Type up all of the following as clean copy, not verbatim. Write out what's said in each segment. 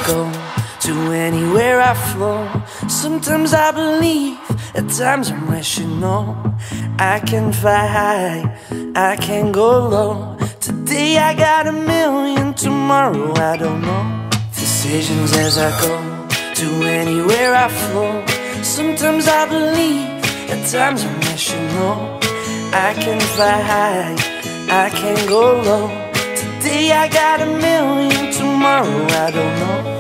go, to anywhere I flow. Sometimes I believe, at times I'm rational. I can fly high, I can go low. Today I got a million, tomorrow I don't know. Decisions as I go, to anywhere I flow. Sometimes I believe, at times I'm rational. I can fly high, I can go low. Today I got a million, tomorrow I don't know.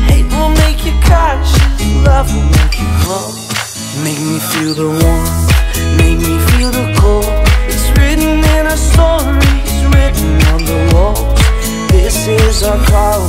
Hate will make you cautious, love will make you glow. Make me feel the warmth, make me feel the cold. It's written in our stories, written on the walls. This is our call.